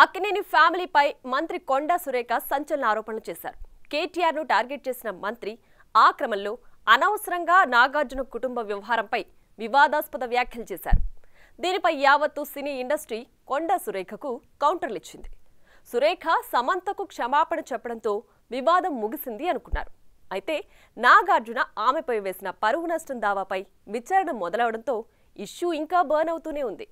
అక్కినేని ఫ్యామిలీపై మంత్రి కొండా సురేఖ సంచలన ఆరోపణలు చేశారు. కేటీఆర్ ను టార్గెట్ చేసిన మంత్రి ఆ క్రమంలో అనవసరంగా నాగార్జున కుటుంబ వ్యవహారంపై వివాదాస్పద వ్యాఖ్యలు చేశారు. దీనిపై యావత్తు సినీ ఇండస్ట్రీ కొండా సురేఖకు కౌంటర్లు ఇచ్చింది. సురేఖ సమంతకు క్షమాపణ చెప్పడంతో వివాదం ముగిసింది అనుకున్నారు. అయితే నాగార్జున ఆమెపై వేసిన పరువు నష్టం దావాపై విచారణ మొదలవడంతో ఇష్యూ ఇంకా బర్న్ అవుతూనే ఉంది.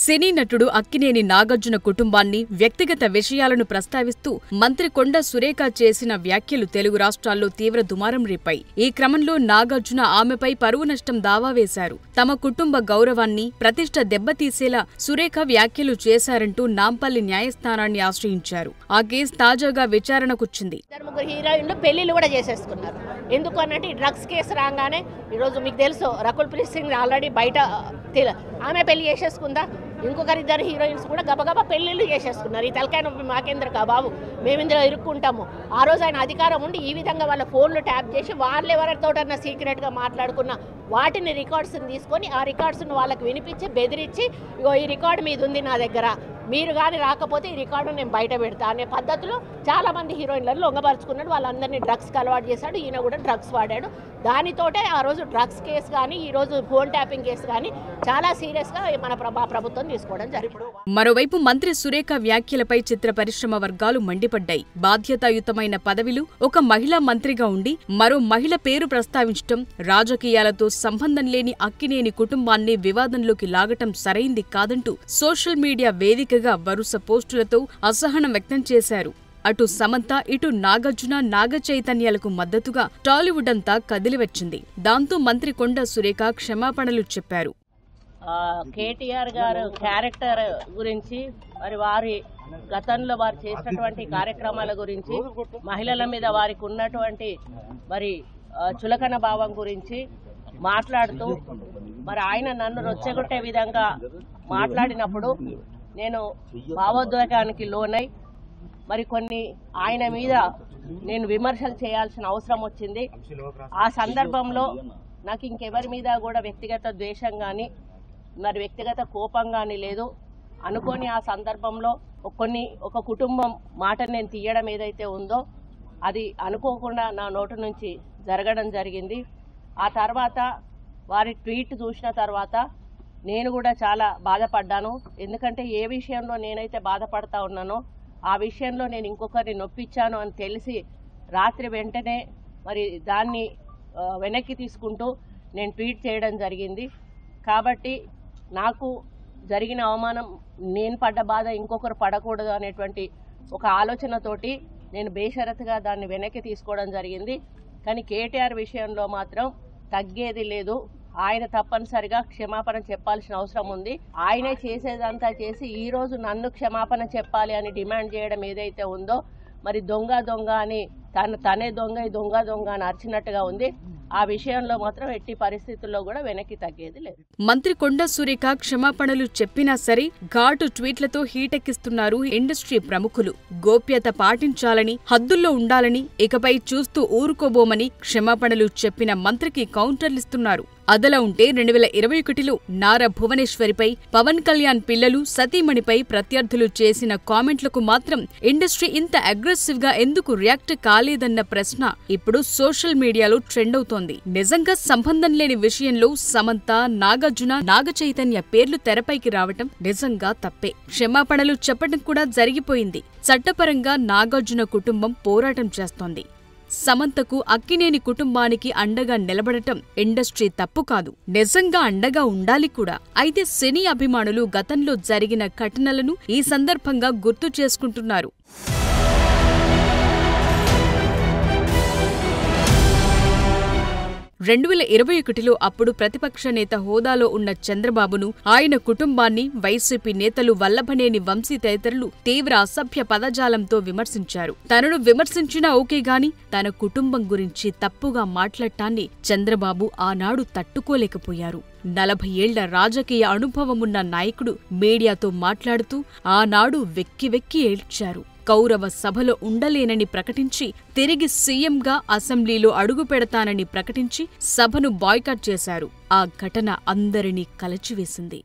సినీ నటుడు అక్కినేని నాగార్జున కుటుంబాన్ని వ్యక్తిగత విషయాలను ప్రస్తావిస్తూ మంత్రి కొండా సురేఖ చేసిన వ్యాఖ్యలు తెలుగు రాష్ట్రాల్లో తీవ్ర దుమారం రేపాయి. ఈ క్రమంలో నాగార్జున ఆమెపై పరువు నష్టం దావా వేశారు. తమ కుటుంబ గౌరవాన్ని, ప్రతిష్ఠ దెబ్బతీసేలా సురేఖ వ్యాఖ్యలు చేశారంటూ నాంపల్లి న్యాయస్థానాన్ని ఆశ్రయించారు. ఆ కేసు తాజాగా విచారణకొచ్చింది. ముగ్గురు హీరోయిన్లు పెళ్లిళ్ళు కూడా చేసేసుకున్నారు. ఎందుకు అన్నట్టు డ్రగ్స్ కేసు రాగానే ఈరోజు మీకు తెలుసు రకుల్ ప్రీత్ సింగ్ ఆల్రెడీ బయట ఆమె పెళ్లి చేసేసుకుందా, ఇంకొకరిద్దరు హీరోయిన్స్ కూడా గబగబా పెళ్లిళ్ళు చేసేసుకున్నారు. ఈ తలకాయ నొప్పి మాకేంద్రకా బాబు, మేము ఇందులో ఇరుక్కుంటాము. ఆ రోజు ఆయన అధికారం ఉండి ఈ విధంగా వాళ్ళ ఫోన్లు ట్యాప్ చేసి వాళ్ళు ఎవరితోటన్నా సీక్రెట్గా మాట్లాడుకున్న వాటిని రికార్డ్స్ని తీసుకొని ఆ రికార్డ్స్ను వాళ్ళకి వినిపించి బెదిరించి, ఇగో ఈ రికార్డు మీద ఉంది నా దగ్గర, మీరు కానీ రాకపోతే ఈ రికార్డు నేను బయట పెడతా అనే పద్ధతిలో చాలామంది హీరోయిన్లను లొంగపరుచుకున్నాడు. వాళ్ళందరినీ డ్రగ్స్కి అలవాటు చేశాడు. ఈయన కూడా డ్రగ్స్ వాడాడు. దానితోటే ఆ రోజు డ్రగ్స్ కేసు కానీ ఈరోజు ఫోన్ ట్యాపింగ్ కేసు కానీ చాలా సీరియస్గా మన ప్రభుత్వం తీసుకోవడం జరిగింది. మరోవైపు మంత్రి సురేఖ వ్యాఖ్యలపై చిత్ర పరిశ్రమ వర్గాలు మండిపడ్డాయి. బాధ్యతాయుతమైన పదవిలో ఒక మహిళా మంత్రిగా ఉండి మరో మహిళ పేరు ప్రస్తావించడం, రాజకీయాలతో సంబంధం లేని అక్కినేని కుటుంబాన్ని వివాదంలోకి లాగటం సరైంది కాదంటూ సోషల్ మీడియా వేదికగా వరుస పోస్టులతో అసహనం వ్యక్తం చేశారు. అటు సమంత, ఇటు నాగార్జున, నాగచైతన్యాలకు మద్దతుగా టాలీవుడ్ అంతా కదిలివచ్చింది. దాంతో మంత్రి కొండా సురేఖ క్షమాపణలు చెప్పారు. కేటీఆర్ గారు క్యారెక్టర్ గురించి, మరి వారి గతంలో వారు చేసినటువంటి కార్యక్రమాల గురించి, మహిళల మీద వారికి ఉన్నటువంటి మరి చులకన భావం గురించి మాట్లాడుతూ మరి ఆయన నన్ను రొచ్చెగొట్టే విధంగా మాట్లాడినప్పుడు నేను భావోద్వేగానికి లోనై మరి కొన్ని ఆయన మీద నేను విమర్శలు చేయాల్సిన అవసరం వచ్చింది. ఆ సందర్భంలో నాకు ఇంకెవరి మీద కూడా వ్యక్తిగత ద్వేషం కానీ మరి వ్యక్తిగత కోపం కానీ లేదు. అనుకోని ఆ సందర్భంలో ఒక కుటుంబం మాట నేను తీయడం ఏదైతే ఉందో అది అనుకోకుండా నా నోటి నుంచి జరగడం జరిగింది. ఆ తర్వాత వారి ట్వీట్ చూసిన తర్వాత నేను కూడా చాలా బాధపడ్డాను. ఎందుకంటే ఏ విషయంలో నేనైతే బాధపడతా ఉన్నానో ఆ విషయంలో నేను ఇంకొకరిని నొప్పించాను అని తెలిసి రాత్రి వెంటనే మరి దాన్ని వెనక్కి తీసుకుంటూ నేను ట్వీట్ చేయడం జరిగింది. కాబట్టి నాకు జరిగిన అవమానం, నేను పడ్డ బాధ ఇంకొకరు పడకూడదు అనేటువంటి ఒక ఆలోచనతోటి నేను బేషరతుగా దాన్ని వెనక్కి తీసుకోవడం జరిగింది. కానీ కేటీఆర్ విషయంలో మాత్రం తగ్గేది లేదు. ఆయన తప్పనిసరిగా క్షమాపణ చెప్పాల్సిన అవసరం ఉంది. ఆయనే చేసేదంతా చేసి ఈ రోజు నన్ను క్షమాపణ చెప్పాలి అని డిమాండ్ చేయడం ఏదైతే ఉందో మరి దొంగ అని తనే దొంగ అని అరిచినట్టుగా ఉంది. ఆ విషయంలో మాత్రం ఎట్టి పరిస్థితుల్లో కూడా వెనక్కి తగ్గేది లేదు. మంత్రి కొండా సురేఖ క్షమాపణలు చెప్పినా సరే ఘాటు ట్వీట్లతో హీటెక్కిస్తున్నారు ఇండస్ట్రీ ప్రముఖులు. గోప్యత పాటించాలని, హద్దుల్లో ఉండాలని, ఇకపై చూస్తూ ఊరుకోబోమని క్షమాపణలు చెప్పిన మంత్రికి కౌంటర్లిస్తున్నారు. అదలా ఉంటే 2021లో నారా భువనేశ్వరిపై, పవన్ కళ్యాణ్ పిల్లలు, సతీమణిపై ప్రత్యర్థులు చేసిన కామెంట్లకు మాత్రం ఇండస్ట్రీ ఇంత అగ్రెసివ్ గా ఎందుకు రియాక్ట్ కాలేదన్న ప్రశ్న ఇప్పుడు సోషల్ మీడియాలో ట్రెండ్ అవుతోంది. నిజంగా సంబంధం లేని విషయంలో సమంత, నాగార్జున, నాగచైతన్య పేర్లు తెరపైకి రావటం నిజంగా తప్పే. క్షమాపణలు చెప్పడం కూడా జరిగిపోయింది. చట్టపరంగా నాగార్జున కుటుంబం పోరాటం చేస్తోంది. సమంతకు, అక్కినేని కుటుంబానికి అండగా నిలబడటం ఇండస్ట్రీ తప్పు కాదు, నిజంగా అండగా ఉండాలి కూడా. అయితే సినీ అభిమానులు గతంలో జరిగిన ఘటనలను ఈ సందర్భంగా గుర్తు చేసుకుంటున్నారు. 2021లో అప్పుడు ప్రతిపక్ష నేత హోదాలో ఉన్న చంద్రబాబును, ఆయన కుటుంబాన్ని వైసీపీ నేతలు వల్లభనేని వంశీ తదితరులు తీవ్ర అసభ్య పదజాలంతో విమర్శించారు. తనను విమర్శించినా ఓకేగాని తన కుటుంబం గురించి తప్పుగా మాట్లాడటాన్ని చంద్రబాబు ఆనాడు తట్టుకోలేకపోయారు. 40 ఏళ్ల రాజకీయ అనుభవమున్న నాయకుడు మీడియాతో మాట్లాడుతూ ఆనాడు వెక్కి వెక్కి ఏడ్చారు. కౌరవ సభలో ఉండలేనని ప్రకటించి తిరిగి సీఎంగా అసెంబ్లీలో అడుగుపెడతానని ప్రకటించి సభను బాయ్కాట్ చేశారు. ఆ ఘటన అందరినీ కలచివేసింది.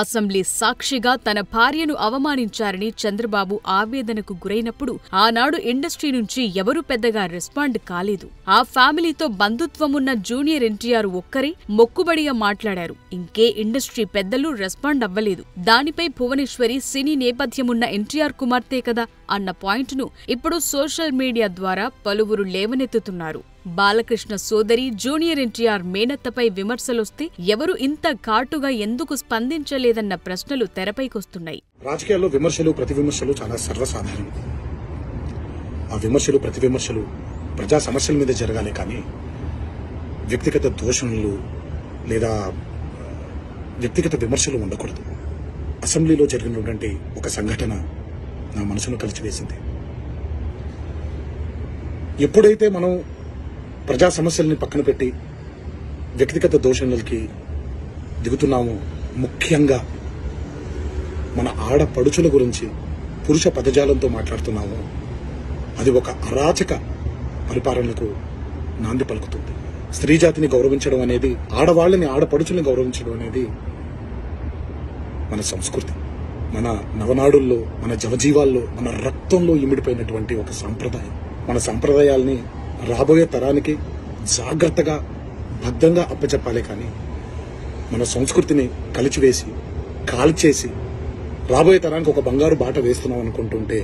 అసెంబ్లీ సాక్షిగా తన భార్యను అవమానించారని చంద్రబాబు ఆవేదనకు గురైనప్పుడు ఆనాడు ఇండస్ట్రీ నుంచి ఎవరూ పెద్దగా రెస్పాండ్ కాలేదు. ఆ ఫ్యామిలీతో బంధుత్వమున్న జూనియర్ ఎన్టీఆర్ ఒక్కరే మొక్కుబడిగా మాట్లాడారు. ఇంకే ఇండస్ట్రీ పెద్దలు రెస్పాండ్ అవ్వలేదు. దానిపై భువనేశ్వరి సినీ నేపథ్యమున్న ఎన్టీఆర్ కుమార్తె కదా అన్న పాయింట్ను ఇప్పుడు సోషల్ మీడియా ద్వారా పలువురు లేవనెత్తుతున్నారు. బాలకృష్ణ సోదరి జూనియర్ ఎన్టీఆర్ మేనత్తపై విమర్శలొస్తే ఎవరు ఇంత ఘాటుగా ఎందుకు స్పందించలేదన్న ప్రశ్నలు తెరపైకొస్తున్నాయి. రాజకీయాల్లో విమర్శలు ప్రతి విమర్శలు చాలా సర్వసాధారణం. ఆ విమర్శలు ప్రతి విమర్శలు ప్రజా సమస్యల మీద జరగాలి కానీ వ్యక్తిగత దూషణలు లేదా వ్యక్తిగత విమర్శలు ఉండకూడదు. అసెంబ్లీలో జరిగినటువంటి ఒక సంఘటన నా మనసును కలిచివేసింది. ఎప్పుడైతే మనం ప్రజా సమస్యల్ని పక్కన పెట్టి వ్యక్తిగత దూషణలకి దిగుతున్నాము, ముఖ్యంగా మన ఆడపడుచుల గురించి పురుష పదజాలంతో మాట్లాడుతున్నాము, అది ఒక అరాచక పరిపాలనకు నాంది పలుకుతుంది. స్త్రీ జాతిని గౌరవించడం అనేది, ఆడవాళ్ళని ఆడపడుచుల్ని గౌరవించడం అనేది మన సంస్కృతి, మన నవనాడుల్లో, మన జవజీవాల్లో, మన రక్తంలో ఇమిడిపోయినటువంటి ఒక సాంప్రదాయం. మన సంప్రదాయాల్ని రాబోయే తరానికి జాగ్రత్తగా భద్రంగా అప్పచెప్పాలి కానీ మన సంస్కృతిని కలిచివేసి కాల్చేసి రాబోయే తరానికి ఒక బంగారు బాట వేస్తున్నాం అనుకుంటుంటే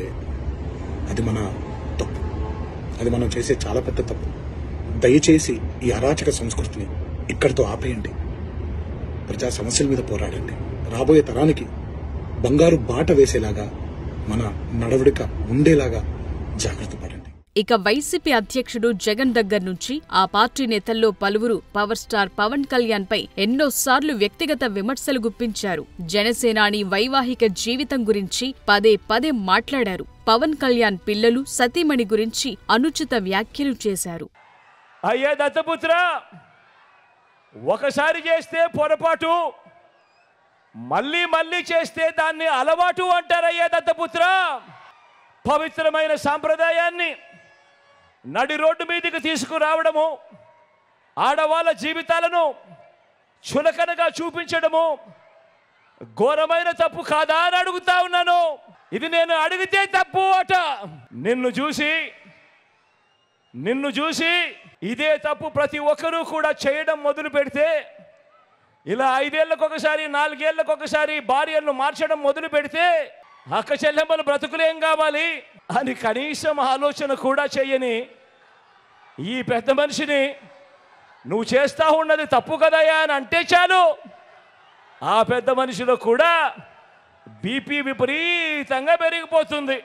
అది మన తప్పు. అది మనం చేసే చాలా పెద్ద తప్పు. దయచేసి ఈ అరాచక సంస్కృతిని ఇక్కడితో ఆపేయండి. ప్రజా సమస్యల మీద పోరాడండి. రాబోయే తరానికి బంగారు బాట వేసేలాగా మన నడవడిక ఉండేలాగా జాగ్రత్త పడండి. ఇక వైసీపీ అధ్యక్షుడు జగన్ దగ్గర్నుంచి ఆ పార్టీ నేతల్లో పలువురు పవర్ స్టార్ పవన్ కళ్యాణ్ పై ఎన్నోసార్లు వ్యక్తిగత విమర్శలు గుప్పించారు. జనసేనాని వైవాహిక జీవితం గురించి పదే పదే మాట్లాడారు. పవన్ కళ్యాణ్ పిల్లలు, సతీమణి గురించి అనుచిత వ్యాఖ్యలు చేశారు. అయ్యే దత్తపుత్ర, ఒకసారి చేస్తే పొరపాటు, మళ్ళీ మళ్ళీ చేస్తే దాన్ని అలవాటు అంటారయ్యే దత్తపుత్ర. పవిత్రమైన సాంప్రదాయాన్ని నడి రోడ్డు మీదకి తీసుకురావడము, ఆడవాళ్ళ జీవితాలను చులకనగా చూపించడము ఘోరమైన తప్పు కాదా అని అడుగుతా ఉన్నాను. ఇది నేను అడిగితే తప్పు అట. నిన్ను చూసి ఇదే తప్పు ప్రతి ఒక్కరూ కూడా చేయడం మొదలు పెడితే, ఇలా 5 ఏళ్లకొకసారి 4 ఏళ్లకొకసారి భార్యలను మార్చడం మొదలు పెడితే అక్క చెల్లెమ్మలు బ్రతుకులేం కావాలి అని కనీసం ఆలోచన కూడా చెయ్యని ఈ పెద్ద మనిషిని నువ్వు చేస్తా ఉన్నది తప్పు కదయా అని అంటే చాలు, ఆ పెద్ద మనిషిలో కూడా బీపీ విపరీతంగా పెరిగిపోతుంది.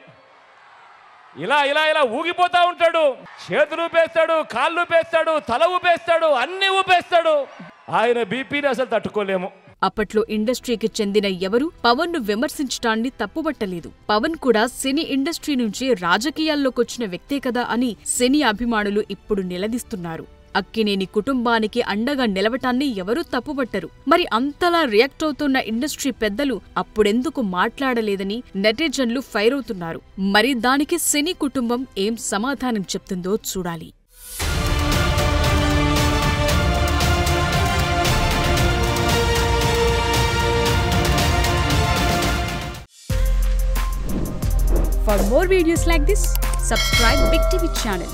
ఇలా ఇలా ఇలా ఊగిపోతా ఉంటాడు. చేతులు ఊపేస్తాడు, కాళ్ళు ఊపేస్తాడు, తల ఊపేస్తాడు, అన్ని ఊపేస్తాడు. ఆయన బీపీని అసలు తట్టుకోలేము. అప్పట్లో ఇండస్ట్రీకి చెందిన ఎవరూ పవన్ ను విమర్శించటాన్ని తప్పుబట్టలేదు. పవన్ కూడా సినీ ఇండస్ట్రీ నుంచి రాజకీయాల్లోకొచ్చిన వ్యక్తే కదా అని సినీ అభిమానులు ఇప్పుడు నిలదీస్తున్నారు. అక్కినేని కుటుంబానికి అండగా నిలవటాన్ని ఎవరూ తప్పుబట్టరు. మరి అంతలా రియాక్ట్ అవుతున్న ఇండస్ట్రీ పెద్దలు అప్పుడెందుకు మాట్లాడలేదని నెటిజన్లు ఫైర్ అవుతున్నారు. మరి దానికి సినీ కుటుంబం ఏం సమాధానం చెప్తుందో చూడాలి. For more videos like this, subscribe Big TV channel.